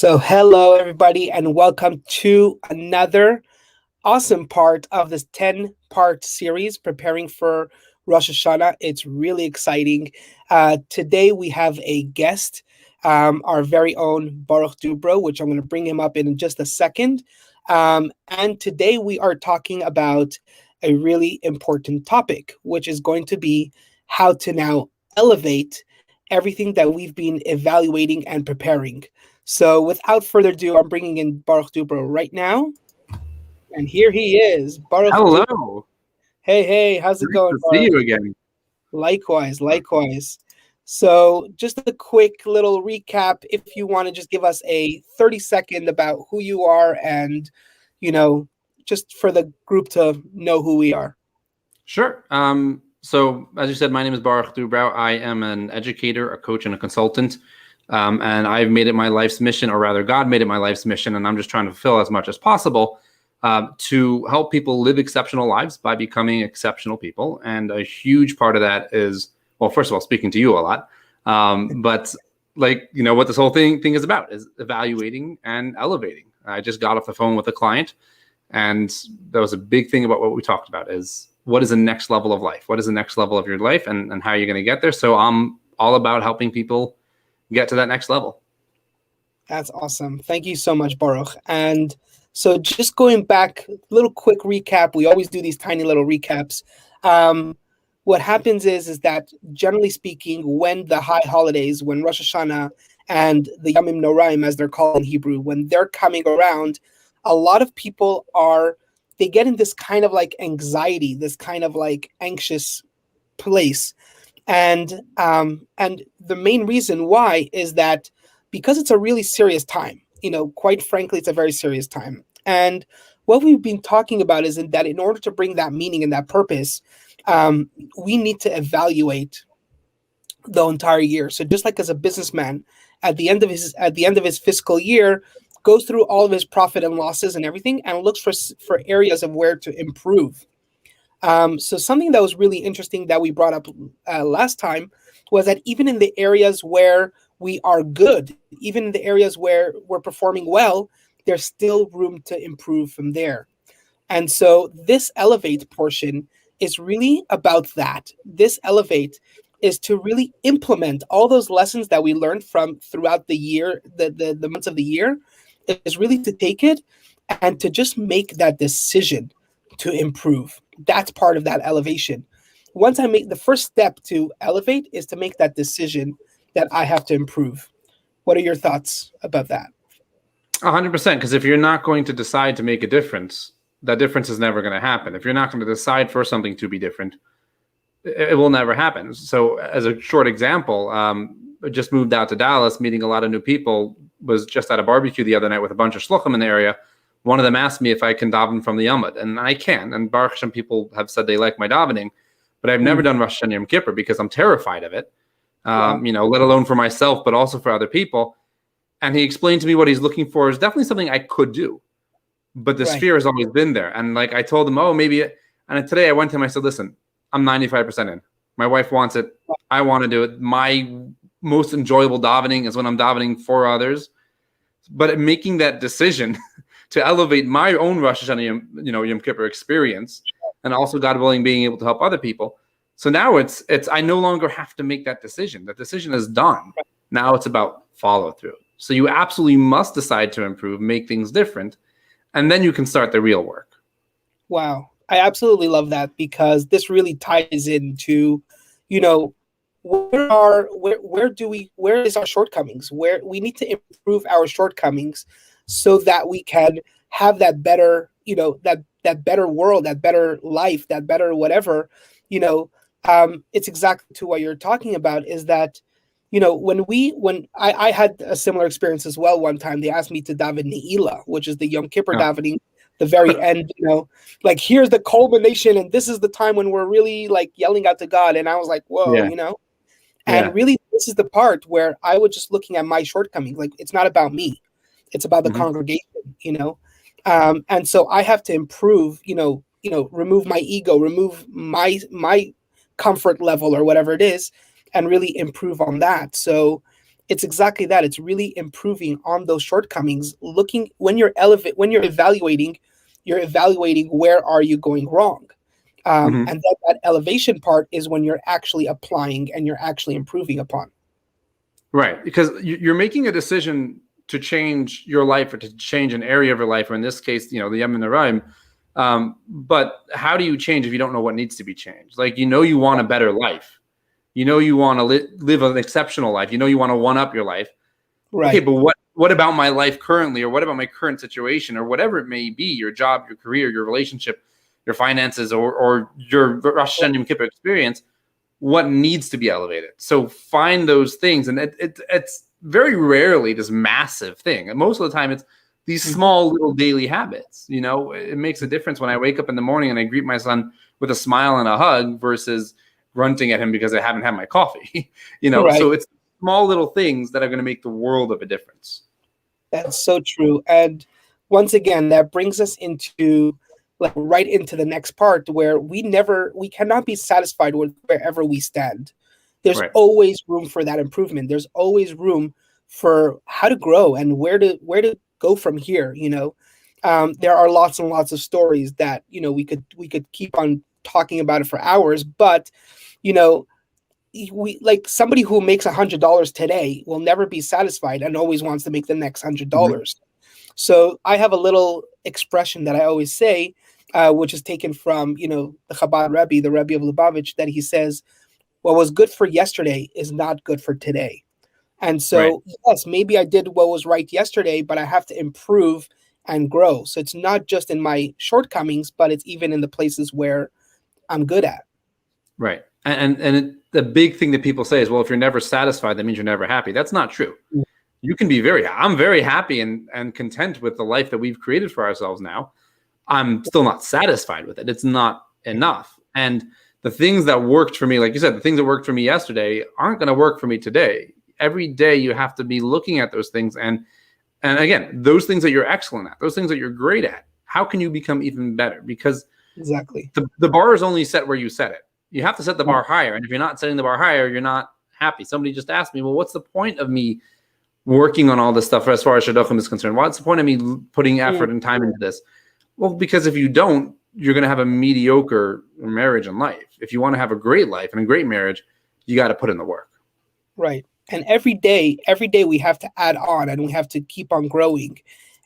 So, hello, everybody, and welcome to another awesome part of this 10-part series preparing for Rosh Hashanah. It's really exciting. Today, we have a guest, our very own Baruch Dubrow, which I'm going to bring him up in just a second. And today, we are talking about a really important topic, which is going to be how to now elevate everything that we've been evaluating and preparing. So without further ado, I'm bringing in Baruch Dubrow right now. And here he is, Baruch Dubrow. Hello. Hey, how's it Nice going, to Baruch? see you again. Likewise. So just a quick little recap, if you want to just give us a 30-second about who you are and, just for the group to know who we are. Sure. So as you said, my name is Baruch Dubrow. I am an educator, a coach, and a consultant. And I've made it my life's mission, or rather God made it my life's mission, and I'm just trying to fulfill as much as possible to help people live exceptional lives by becoming exceptional people. And a huge part of that is, well, first of all, speaking to you a lot, but what this whole thing is about is evaluating and elevating. I just got off the phone with a client, and that was a big thing about what we talked about is what is the next level of life? What is the next level of your life, and how are you going to get there? So I'm all about helping people get to that next level. That's awesome. Thank you so much, Baruch. And so just going back, a little quick recap. We always do these tiny little recaps. What happens is that generally speaking, when the high holidays, when Rosh Hashanah and the Yamim Noraim, as they're called in Hebrew, when they're coming around, a lot of people they get in this kind of like anxiety, this kind of like anxious place. And the main reason why is that because it's a really serious time, quite frankly, it's a very serious time. And what we've been talking about is that in order to bring that meaning and that purpose, we need to evaluate the entire year. So just like as a businessman, at the end of his fiscal year, goes through all of his profit and losses and everything, and looks for areas of where to improve. So something that was really interesting that we brought up last time was that even in the areas where we are good, even in the areas where we're performing well, there's still room to improve from there. And so this elevate portion is really about that. This elevate is to really implement all those lessons that we learned from throughout the year, the months of the year, is really to take it and to just make that decision to improve. That's part of that elevation. Once I make the first step to elevate is to make that decision that I have to improve. What are your thoughts about that? 100%. Because if you're not going to decide to make a difference, that difference is never going to happen. If you're not going to decide for something to be different, it will never happen. So as a short example, I just moved out to Dallas, meeting a lot of new people, was just at a barbecue the other night with a bunch of shluchim in the area. One of them asked me if I can daven from the Yamud, and I can. And Baruch Hashem, people have said they like my davening, but I've never done Rosh Hashanah Yom Kippur because I'm terrified of it, let alone for myself, but also for other people. And he explained to me what he's looking for is definitely something I could do, but the fear has always been there. And like I told him, maybe. And today I went to him, I said, listen, I'm 95% in. My wife wants it. I want to do it. My most enjoyable davening is when I'm davening for others. But making that decision to elevate my own Rosh Hashanah, Yom Kippur experience, and also, God willing, being able to help other people. So now it's I no longer have to make that decision. The decision is done. Now it's about follow through. So you absolutely must decide to improve, make things different, and then you can start the real work. Wow. I absolutely love that because this really ties into, where is our shortcomings? Where we need to improve our shortcomings so that we can have that better, that better world, that better life, that better whatever, it's exactly to what you're talking about is that, when I had a similar experience as well. One time they asked me to daven Ne'ilah, which is the Yom Kippur davening, the very end, like here's the culmination. And this is the time when we're really like yelling out to God. And I was like, whoa, and really, this is the part where I was just looking at my shortcomings. Like, it's not about me. It's about the congregation, and so I have to improve, remove my ego, remove my comfort level or whatever it is, and really improve on that. So it's exactly that. It's really improving on those shortcomings. Looking when you're you're evaluating where are you going wrong. Hmm. And then that elevation part is when you're actually applying and you're actually improving upon. Right, because you're making a decision to change your life or to change an area of your life, or in this case, the Yemen Naraim. But how do you change if you don't know what needs to be changed? Like, you want a better life. You want to live an exceptional life. You want to one up your life. Okay, Right. but what about my life currently, or what about my current situation, or whatever it may be, your job, your career, your relationship, your finances, or your Rosh Hashanah Yom Kippur experience? What needs to be elevated? So find those things, and it's very rarely this massive thing. And most of the time, it's these small little daily habits. It makes a difference when I wake up in the morning and I greet my son with a smile and a hug versus grunting at him because I haven't had my coffee. Right. So it's small little things that are going to make the world of a difference. That's so true. And once again, that brings us into like right into the next part where we cannot be satisfied with wherever we stand. There's Right. always room for that improvement. There's always room for how to grow and where to go from here. There are lots and lots of stories that we could keep on talking about it for hours, but you know we like somebody who makes $100 today will never be satisfied and always wants to make the next Mhm. $100. So I have a little expression that I always say, which is taken from the Chabad Rebbe, the Rebbe of Lubavitch, that he says, "What was good for yesterday is not good for today." And Right. so yes, maybe I did what was right yesterday, but I have to improve and grow. So it's not just in my shortcomings, but it's even in the places where I'm good at. Right. The big thing that people say is, well, if you're never satisfied, that means you're never happy. That's not true. You can be I'm very happy and content with the life that we've created for ourselves now. I'm still not satisfied with it. It's not enough. And the things that worked for me, like you said, the things that worked for me yesterday aren't going to work for me today. Every day you have to be looking at those things. And again, those things that you're excellent at, those things that you're great at, how can you become even better? Because Exactly. the bar is only set where you set it. You have to set the bar higher. And if you're not setting the bar higher, you're not happy. Somebody just asked me, well, what's the point of me working on all this stuff as far as shidduchim is concerned? What's the point of me putting effort and time into this? Well, because if you don't, you're going to have a mediocre marriage and life. If you want to have a great life and a great marriage, you got to put in the work. Right. And every day we have to add on and we have to keep on growing.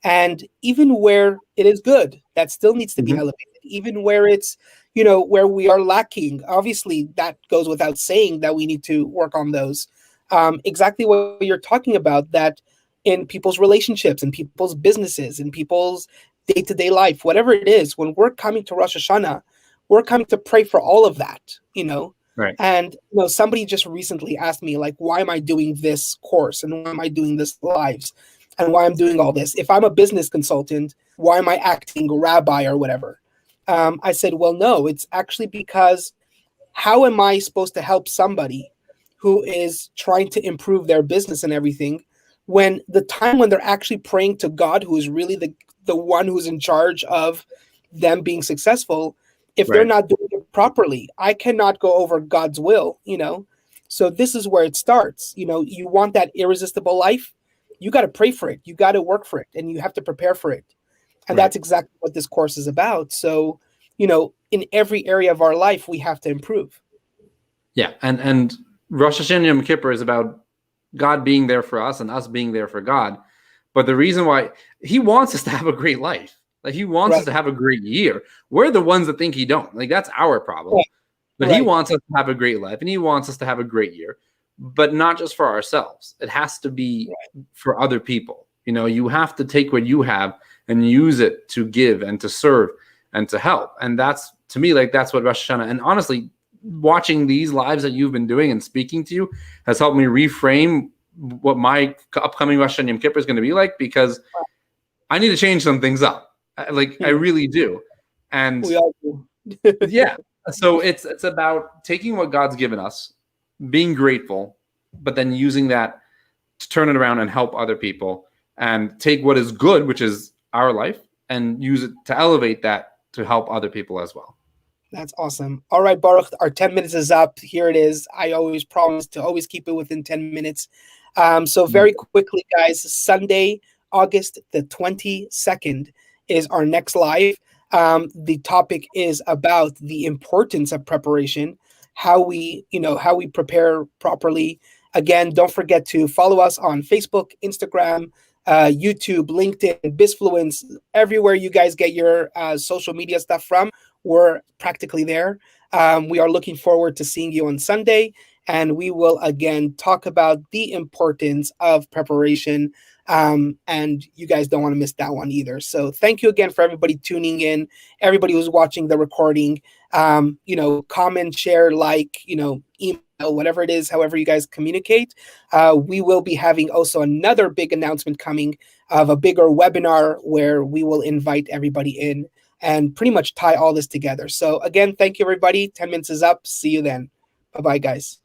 And even where it is good, that still needs to be Mm-hmm. elevated. Even where it's, where we are lacking, obviously that goes without saying that we need to work on those. Exactly what you're talking about, that in people's relationships, in people's businesses, in people's day-to-day life, whatever it is, when we're coming to Rosh Hashanah, we're coming to pray for all of that. Right. And somebody just recently asked me, like, why am I doing this course and why am I doing this lives and why I'm doing all this? If I'm a business consultant, why am I acting rabbi or whatever? I said, well, no, it's actually because how am I supposed to help somebody who is trying to improve their business and everything when the time when they're actually praying to God, who is really the one who's in charge of them being successful, if they're Right. not doing it properly, I cannot go over God's will. So this is where it starts. You want that irresistible life, you got to pray for it, you got to work for it, and you have to prepare for it. And Right. that's exactly what this course is about. So, in every area of our life, we have to improve. Yeah. And Rosh Hashanah Yom Kippur is about God being there for us and us being there for God. But the reason why he wants us to have a great life, like he wants us Right. to have a great year. We're the ones that think he don't. Like that's our problem. Right. But he Right. wants us to have a great life and he wants us to have a great year, but not just for ourselves. It has to be for other people. You have to take what you have and use it to give and to serve and to help. And that's, to me, like that's what Rosh Hashanah, and honestly, watching these lives that you've been doing and speaking to you has helped me reframe what my upcoming Rosh Hashanah Yom Kippur is going to be like, because I need to change some things up. I really do. And We all do. yeah, so it's about taking what God's given us, being grateful, but then using that to turn it around and help other people, and take what is good, which is our life, and use it to elevate that to help other people as well. That's awesome. All right, Baruch, our 10 minutes is up. Here it is. I always promise to always keep it within 10 minutes. So very quickly, guys, Sunday, August the 22nd is our next live. The topic is about the importance of preparation, how we prepare properly. Again, don't forget to follow us on Facebook, Instagram, YouTube, LinkedIn, Bizfluence, everywhere you guys get your social media stuff from. We're practically there. We are looking forward to seeing you on Sunday, and we will again talk about the importance of preparation. And you guys don't want to miss that one either. So thank you again for everybody tuning in, everybody who's watching the recording. Comment, share, like, email, whatever it is, however you guys communicate. We will be having also another big announcement coming of a bigger webinar where we will invite everybody in and pretty much tie all this together. So again, thank you, everybody. 10 minutes is up. See you then. Bye-bye, guys.